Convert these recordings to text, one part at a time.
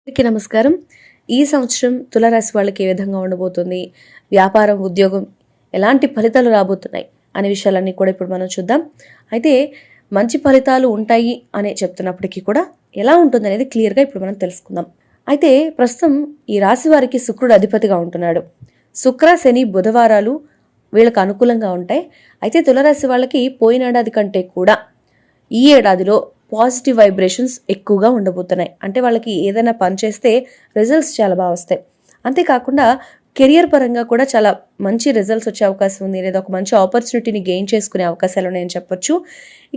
అందరికీ నమస్కారం. ఈ సంవత్సరం తులారాశి వాళ్ళకి ఏ విధంగా ఉండబోతుంది, వ్యాపారం, ఉద్యోగం ఎలాంటి ఫలితాలు రాబోతున్నాయి అనే విషయాలన్నీ కూడా ఇప్పుడు మనం చూద్దాం. అయితే మంచి ఫలితాలు ఉంటాయి అనే చెప్తున్నప్పటికీ కూడా ఎలా ఉంటుంది అనేది క్లియర్గా ఇప్పుడు మనం తెలుసుకుందాం. అయితే ప్రస్తుతం ఈ రాశి వారికి శుక్రుడు అధిపతిగా ఉంటున్నాడు. శుక్ర, శని, బుధవారాలు వీళ్ళకి అనుకూలంగా ఉంటాయి. అయితే తులారాశి వాళ్ళకి పోయిన ఏడాది కంటే కూడా ఈ ఏడాదిలో పాజిటివ్ వైబ్రేషన్స్ ఎక్కువగా ఉండబోతున్నాయి. అంటే వాళ్ళకి ఏదైనా పని చేస్తే రిజల్ట్స్ చాలా బాగా వస్తాయి. అంతేకాకుండా కెరియర్ పరంగా కూడా చాలా మంచి రిజల్ట్స్ వచ్చే అవకాశం ఉంది, లేదా ఒక మంచి ఆపర్చునిటీని గెయిన్ చేసుకునే అవకాశాలు ఉన్నాయని చెప్పొచ్చు.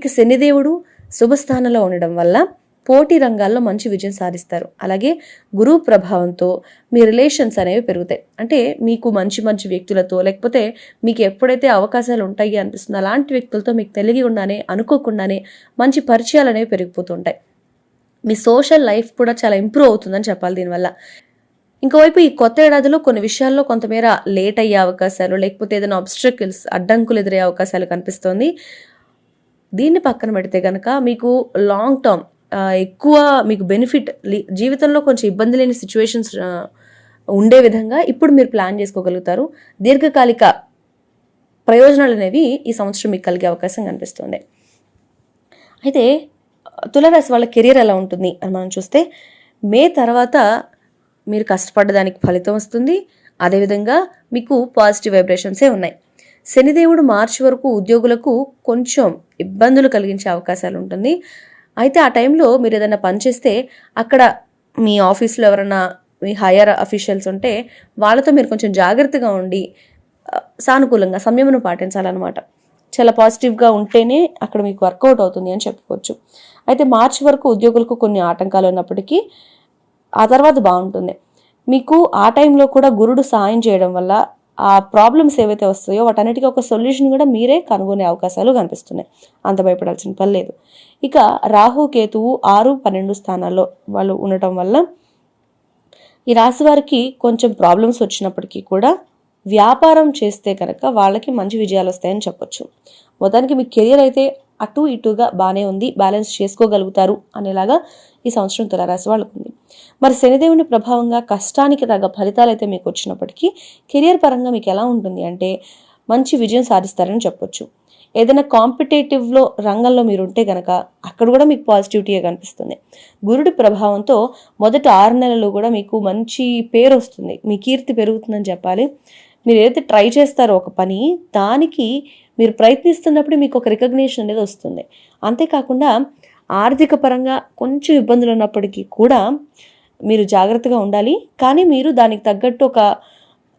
ఇక శనిదేవుడు శుభస్థానంలో ఉండడం వల్ల పోటీ రంగాల్లో మంచి విజయం సాధిస్తారు. అలాగే గురువు ప్రభావంతో మీ రిలేషన్స్ అనేవి పెరుగుతాయి. అంటే మీకు మంచి మంచి వ్యక్తులతో, లేకపోతే మీకు ఎప్పుడైతే అవకాశాలు ఉంటాయి అనిపిస్తుందో అలాంటి వ్యక్తులతో మీకు తెలియకుండానే, అనుకోకుండానే మంచి పరిచయాలు అనేవి పెరిగిపోతుంటాయి. మీ సోషల్ లైఫ్ కూడా చాలా ఇంప్రూవ్ అవుతుందని చెప్పాలి దీనివల్ల. ఇంకోవైపు ఈ కొత్త ఏడాదిలో కొన్ని విషయాల్లో కొంతమేర లేట్ అయ్యే అవకాశాలు, లేకపోతే ఏదైనా ఆబ్స్ట్రకిల్స్, అడ్డంకులు ఎదురయ్యే అవకాశాలు కనిపిస్తోంది. దీన్ని పక్కన పెడితే కనుక మీకు లాంగ్ టర్మ్ ఎక్కువ మీకు బెనిఫిట్, జీవితంలో కొంచెం ఇబ్బంది లేని సిచ్యువేషన్స్ ఉండే విధంగా ఇప్పుడు మీరు ప్లాన్ చేసుకోగలుగుతారు. దీర్ఘకాలిక ప్రయోజనాలు అనేవి ఈ సంవత్సరం మీకు కలిగే అవకాశం కనిపిస్తుంది. అయితే తులారాశి వాళ్ళ కెరీర్ ఎలా ఉంటుంది అని మనం చూస్తే, మే తర్వాత మీరు కష్టపడ్డదానికి ఫలితం వస్తుంది. అదేవిధంగా మీకు పాజిటివ్ వైబ్రేషన్సే ఉన్నాయి. శనిదేవుడు మార్చి వరకు ఉద్యోగులకు కొంచెం ఇబ్బందులు కలిగించే అవకాశాలు ఉంటుంది. అయితే ఆ టైంలో మీరు ఏదైనా పని చేస్తే అక్కడ మీ ఆఫీస్లో ఎవరైనా మీ హైయర్ అఫీషియల్స్ ఉంటే వాళ్ళతో మీరు కొంచెం జాగ్రత్తగా ఉండి సానుకూలంగా సంయమనం పాటించాలన్నమాట. చాలా పాజిటివ్గా ఉంటేనే అక్కడ మీకు వర్కౌట్ అవుతుంది అని చెప్పుకోవచ్చు. అయితే మార్చి వరకు ఉద్యోగులకు కొన్ని ఆటంకాలు ఉన్నప్పటికీ ఆ తర్వాత బాగుంటుంది. మీకు ఆ టైంలో కూడా గురుడు సాయం చేయడం వల్ల ఆ ప్రాబ్లమ్స్ ఏవైతే వస్తాయో వాటన్నిటికీ ఒక సొల్యూషన్ కూడా మీరే కనుగొనే అవకాశాలు కనిపిస్తున్నాయి. అంత భయపడాల్సిన పని లేదు. ఇక రాహు, కేతువు 6, 12 స్థానాల్లో వాళ్ళు ఉండటం వల్ల ఈ రాశి వారికి కొంచెం ప్రాబ్లమ్స్ వచ్చినప్పటికీ కూడా వ్యాపారం చేస్తే కనుక వాళ్ళకి మంచి విజయాలు వస్తాయని చెప్పొచ్చు. మొత్తానికి మీ కెరియర్ అయితే అటు ఇటుగా బాగానే ఉంది, బ్యాలెన్స్ చేసుకోగలుగుతారు అనేలాగా ఈ సంవత్సరం తులారాశి వాళ్ళకు ఉంది. మరి శనిదేవుని ప్రభావంగా కష్టానికి తగ్గ ఫలితాలు అయితే మీకు వచ్చినప్పటికీ కెరియర్ పరంగా మీకు ఎలా ఉంటుంది అంటే మంచి విజయం సాధిస్తారని చెప్పొచ్చు. ఏదైనా కాంపిటేటివ్లో రంగంలో మీరు ఉంటే కనుక అక్కడ కూడా మీకు పాజిటివిటీయే కనిపిస్తుంది. గురుడి ప్రభావంతో మొదటి 6 నెలలు కూడా మీకు మంచి పేరు వస్తుంది, మీ కీర్తి పెరుగుతుందని చెప్పాలి. మీరు ఏదైతే ట్రై చేస్తారో ఒక పని, దానికి మీరు ప్రయత్నిస్తున్నప్పుడు మీకు ఒక రికగ్నిషన్ అనేది వస్తుంది. అంతేకాకుండా ఆర్థిక పరంగా కొంచెం ఇబ్బందులు ఉన్నప్పటికీ కూడా మీరు జాగ్రత్తగా ఉండాలి. కానీ మీరు దానికి తగ్గట్టు ఒక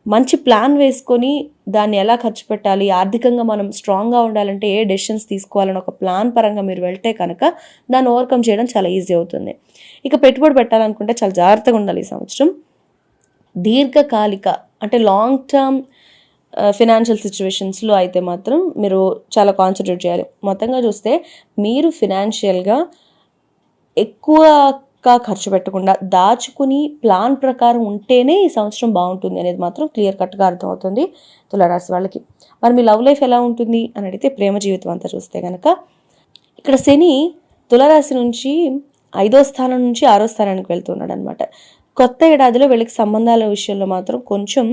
మంచి ప్లాన్ వేసుకొని దాన్ని ఎలా ఖర్చు పెట్టాలి, ఆర్థికంగా మనం స్ట్రాంగ్గా ఉండాలంటే ఏ డెసిషన్స్ తీసుకోవాలని ఒక ప్లాన్ పరంగా మీరు వెళ్తే కనుక దాన్ని ఓవర్కమ్ చేయడం చాలా ఈజీ అవుతుంది. ఇక పెట్టుబడి పెట్టాలనుకుంటే చాలా జాగ్రత్తగా ఉండాలి ఈ సంవత్సరం. దీర్ఘకాలిక అంటే లాంగ్ టర్మ్ ఫినాన్షియల్ సిచ్యువేషన్స్లో అయితే మాత్రం మీరు చాలా కాన్సన్ట్రేట్ చేయాలి. మొత్తంగా చూస్తే మీరు ఫినాన్షియల్గా ఎక్కువగా ఖర్చు పెట్టకుండా దాచుకుని ప్లాన్ ప్రకారం ఉంటేనే ఈ సంవత్సరం బాగుంటుంది అనేది మాత్రం క్లియర్ కట్గా అర్థమవుతుంది తులారాశి వాళ్ళకి. మరి మీ లవ్ లైఫ్ ఎలా ఉంటుంది అని అడిగితే, ప్రేమ జీవితం అంతా చూస్తే కనుక ఇక్కడ శని తులారాశి నుంచి 5వ స్థానం నుంచి 6వ స్థానానికి వెళ్తున్నాడు అనమాట. కొత్త ఏడాదిలో వీళ్ళకి సంబంధాల విషయంలో మాత్రం కొంచెం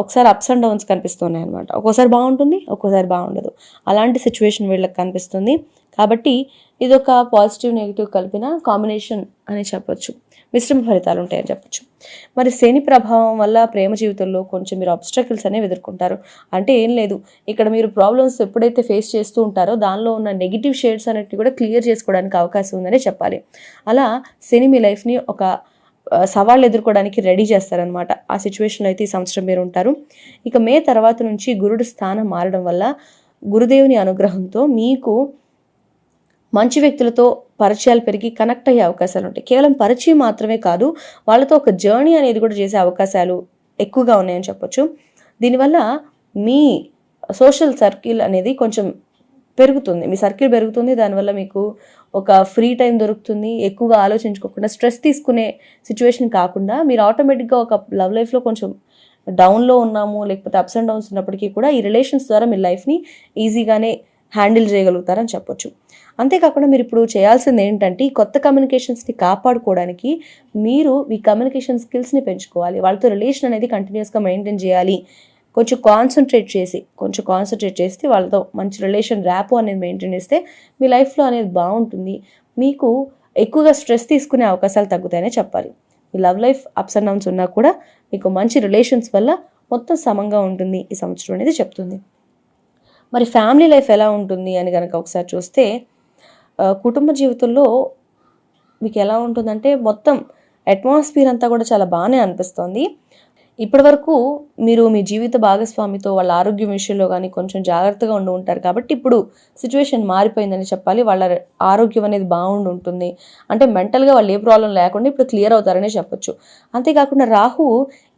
ఒకసారి అప్స్ అండ్ డౌన్స్ కనిపిస్తున్నాయి అనమాట. ఒక్కోసారి బాగుంటుంది, ఒక్కోసారి బాగుండదు. అలాంటి సిచ్యువేషన్ వీళ్ళకి కనిపిస్తుంది. కాబట్టి ఇది ఒక పాజిటివ్ నెగిటివ్ కలిపిన కాంబినేషన్ అని చెప్పొచ్చు. మిశ్రమ ఫలితాలు ఉంటాయని చెప్పొచ్చు. మరి శని ప్రభావం వల్ల ప్రేమ జీవితంలో కొంచెం మీరు ఆబ్స్ట్రకిల్స్ అనేవి ఎదుర్కొంటారు. అంటే ఏం లేదు, ఇక్కడ మీరు ప్రాబ్లమ్స్ ఎప్పుడైతే ఫేస్ చేస్తూ ఉంటారో దానిలో ఉన్న నెగిటివ్ షేడ్స్ అనేటివి కూడా క్లియర్ చేసుకోవడానికి అవకాశం ఉందని చెప్పాలి. అలా శని మీ లైఫ్ని ఒక సవాళ్ళు ఎదుర్కోవడానికి రెడీ చేస్తారనమాట. ఆ సిచ్యువేషన్లో అయితే ఈ సంవత్సరం మీరు ఉంటారు. ఇక మే తర్వాత నుంచి గురుడు స్థానం మారడం వల్ల గురుదేవుని అనుగ్రహంతో మీకు మంచి వ్యక్తులతో పరిచయాలు పెరిగి కనెక్ట్ అయ్యే అవకాశాలు ఉంటాయి. కేవలం పరిచయం మాత్రమే కాదు, వాళ్ళతో ఒక జర్నీ అనేది కూడా చేసే అవకాశాలు ఎక్కువగా ఉన్నాయని చెప్పొచ్చు. దీనివల్ల మీ సోషల్ సర్కిల్ అనేది కొంచెం పెరుగుతుంది, మీ సర్కిల్ పెరుగుతుంది. దానివల్ల మీకు ఒక ఫ్రీ టైం దొరుకుతుంది. ఎక్కువగా ఆలోచించుకోకుండా స్ట్రెస్ తీసుకునే సిచ్యువేషన్ కాకుండా మీరు ఆటోమేటిక్గా ఒక లవ్ లైఫ్లో కొంచెం డౌన్లో ఉన్నాము, లేకపోతే అప్స్ అండ్ డౌన్స్ ఉన్నప్పటికీ కూడా ఈ రిలేషన్స్ ద్వారా మీ లైఫ్ని ఈజీగానే హ్యాండిల్ చేయగలుగుతారని చెప్పొచ్చు. అంతేకాకుండా మీరు ఇప్పుడు చేయాల్సింది ఏంటంటే ఈ కొత్త కమ్యూనికేషన్స్ని కాపాడుకోవడానికి మీరు మీ కమ్యూనికేషన్ స్కిల్స్ని పెంచుకోవాలి. వాళ్ళతో రిలేషన్ అనేది కంటిన్యూస్గా మెయింటైన్ చేయాలి. కొంచెం కాన్సన్ట్రేట్ చేస్తే వాళ్ళతో మంచి రిలేషన్ ర్యాపో అనేది మెయింటైన్ చేస్తే మీ లైఫ్లో అనేది బాగుంటుంది. మీకు ఎక్కువగా స్ట్రెస్ తీసుకునే అవకాశాలు తగ్గుతాయనే చెప్పాలి. మీ love life ups and downs ఉన్నా కూడా మీకు మంచి రిలేషన్స్ వల్ల మొత్తం సమంగా ఉంటుంది ఈ సంవత్సరం అనేది చెప్తుంది. మరి ఫ్యామిలీ లైఫ్ ఎలా ఉంటుంది అని కనుక ఒకసారి చూస్తే కుటుంబ జీవితంలో మీకు ఎలా ఉంటుందంటే మొత్తం అట్మాస్ఫియర్ అంతా కూడా చాలా బాగానే అనిపిస్తుంది. ఇప్పటి వరకు మీరు మీ జీవిత భాగస్వామితో వాళ్ళ ఆరోగ్యం విషయంలో కానీ కొంచెం జాగ్రత్తగా ఉండి ఉంటారు కాబట్టి ఇప్పుడు సిచ్యువేషన్ మారిపోయిందని చెప్పాలి. వాళ్ళ ఆరోగ్యం అనేది బాగుండి ఉంటుంది. అంటే మెంటల్గా వాళ్ళు ఏ ప్రాబ్లం లేకుండా ఇప్పుడు క్లియర్ అవుతారనే చెప్పొచ్చు. అంతేకాకుండా రాహు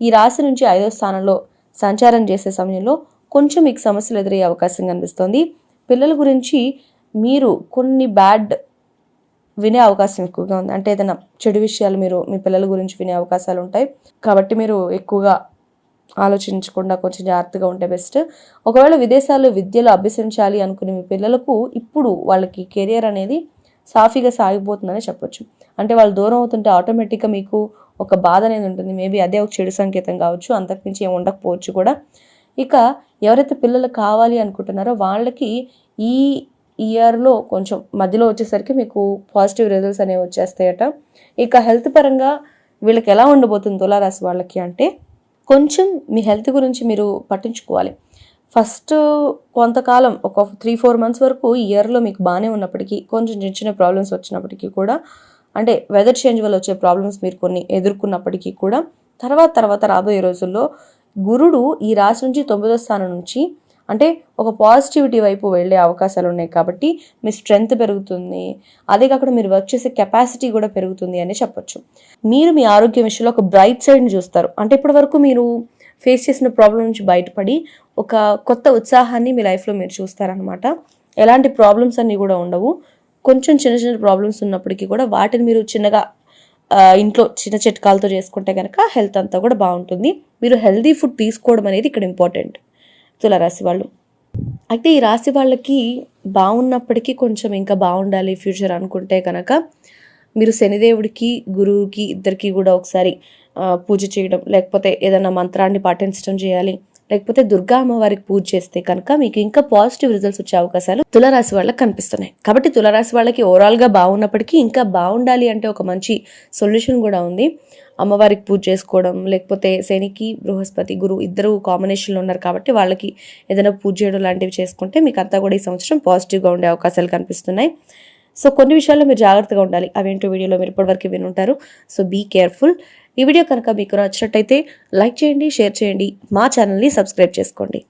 ఈ రాశి నుంచి 5వ స్థానంలో సంచారం చేసే సమయంలో కొంచెం మీకు సమస్యలు ఎదురయ్యే అవకాశం కనిపిస్తుంది. పిల్లల గురించి మీరు కొన్ని బ్యాడ్ వినే అవకాశం ఎక్కువగా ఉంది. అంటే ఏదైనా చెడు విషయాలు మీరు మీ పిల్లల గురించి వినే అవకాశాలు ఉంటాయి. కాబట్టి మీరు ఎక్కువగా ఆలోచించకుండా కొంచెం జాగ్రత్తగా ఉంటే బెస్ట్. ఒకవేళ విదేశాల్లో విద్యలు అభ్యసించాలి అనుకునే మీ పిల్లలకు ఇప్పుడు వాళ్ళకి కెరియర్ అనేది సాఫీగా సాగిపోతుందని చెప్పొచ్చు. అంటే వాళ్ళు దూరం అవుతుంటే ఆటోమేటిక్గా మీకు ఒక బాధ అనేది ఉంటుంది. మేబీ అదే ఒక చెడు సంకేతం కావచ్చు, అంతకుమించి ఏమి ఉండకపోవచ్చు కూడా. ఇక ఎవరైతే పిల్లలు కావాలి అనుకుంటున్నారో వాళ్ళకి ఈ ఇయర్లో కొంచెం మధ్యలో వచ్చేసరికి మీకు పాజిటివ్ రిజల్ట్స్ అనేవి వచ్చేస్తాయట. ఇక హెల్త్ పరంగా వీళ్ళకి ఎలా ఉండబోతుంది తులారాశి వాళ్ళకి అంటే కొంచెం మీ హెల్త్ గురించి మీరు పట్టించుకోవాలి. ఫస్ట్ కొంతకాలం ఒక 3-4 months వరకు ఈ ఇయర్లో మీకు బాగానే ఉన్నప్పటికీ కొంచెం చిన్న చిన్న ప్రాబ్లమ్స్ వచ్చినప్పటికీ కూడా, అంటే వెదర్ చేంజ్ వల్ల వచ్చే ప్రాబ్లమ్స్ మీరు కొన్ని ఎదుర్కొన్నప్పటికీ కూడా తర్వాత రాబోయే రోజుల్లో గురుడు ఈ రాశి నుంచి 9వ స్థానం నుంచి అంటే ఒక పాజిటివిటీ వైపు వెళ్ళే అవకాశాలు ఉన్నాయి. కాబట్టి మీ స్ట్రెంగ్త్ పెరుగుతుంది. అదే కాకుండా మీరు వర్క్ చేసే కెపాసిటీ కూడా పెరుగుతుంది అని చెప్పొచ్చు. మీరు మీ ఆరోగ్యం విషయంలో ఒక బ్రైట్ సైడ్ని చూస్తారు. అంటే ఇప్పటి వరకు మీరు ఫేస్ చేసిన ప్రాబ్లం నుంచి బయటపడి ఒక కొత్త ఉత్సాహాన్ని మీ లైఫ్లో మీరు చూస్తారనమాట. ఎలాంటి ప్రాబ్లమ్స్ అన్నీ కూడా ఉండవు. కొంచెం చిన్న చిన్న ప్రాబ్లమ్స్ ఉన్నప్పటికీ కూడా వాటిని మీరు చిన్నగా ఇంట్లో చిన్న చిట్కాలతో చేసుకుంటే కనుక హెల్త్ అంతా కూడా బాగుంటుంది. మీరు హెల్దీ ఫుడ్ తీసుకోవడం అనేది ఇక్కడ ఇంపార్టెంట్ తులారాశి వాళ్ళు. అయితే ఈ రాశి వాళ్ళకి బాగున్నప్పటికీ కొంచెం ఇంకా బాగుండాలి ఫ్యూచర్ అనుకుంటే కనుక మీరు శనిదేవుడికి గురువుకి ఇద్దరికి కూడా ఒకసారి పూజ చేయడం, లేకపోతే ఏదైనా మంత్రాన్ని పాటించడం చేయాలి. లేకపోతే దుర్గా అమ్మవారికి పూజ చేస్తే కనుక మీకు ఇంకా పాజిటివ్ రిజల్ట్స్ వచ్చే అవకాశాలు తులారాశి వాళ్ళకి కనిపిస్తున్నాయి. కాబట్టి తులారాశి వాళ్ళకి ఓవరాల్గా బాగున్నప్పటికీ ఇంకా బాగుండాలి అంటే ఒక మంచి సొల్యూషన్ కూడా ఉంది. అమ్మవారికి పూజ చేసుకోవడం, లేకపోతే శనికి బృహస్పతి గురు ఇద్దరు కాంబినేషన్లో ఉన్నారు కాబట్టి వాళ్ళకి ఏదైనా పూజ చేయడం లాంటివి చేసుకుంటే మీకు అంతా కూడా ఈ సంవత్సరం పాజిటివ్గా ఉండే అవకాశాలు కనిపిస్తున్నాయి. సో కొన్ని విషయాల్లో మీరు జాగ్రత్తగా ఉండాలి. అవేంటో వీడియోలో మీరు ఇప్పటివరకు వినుంటారు. So be careful. ఈ వీడియో కనుక మీకు నచ్చినట్టయితే లైక్ చేయండి, షేర్ చేయండి, మా ఛానల్ని సబ్స్క్రైబ్ చేసుకోండి.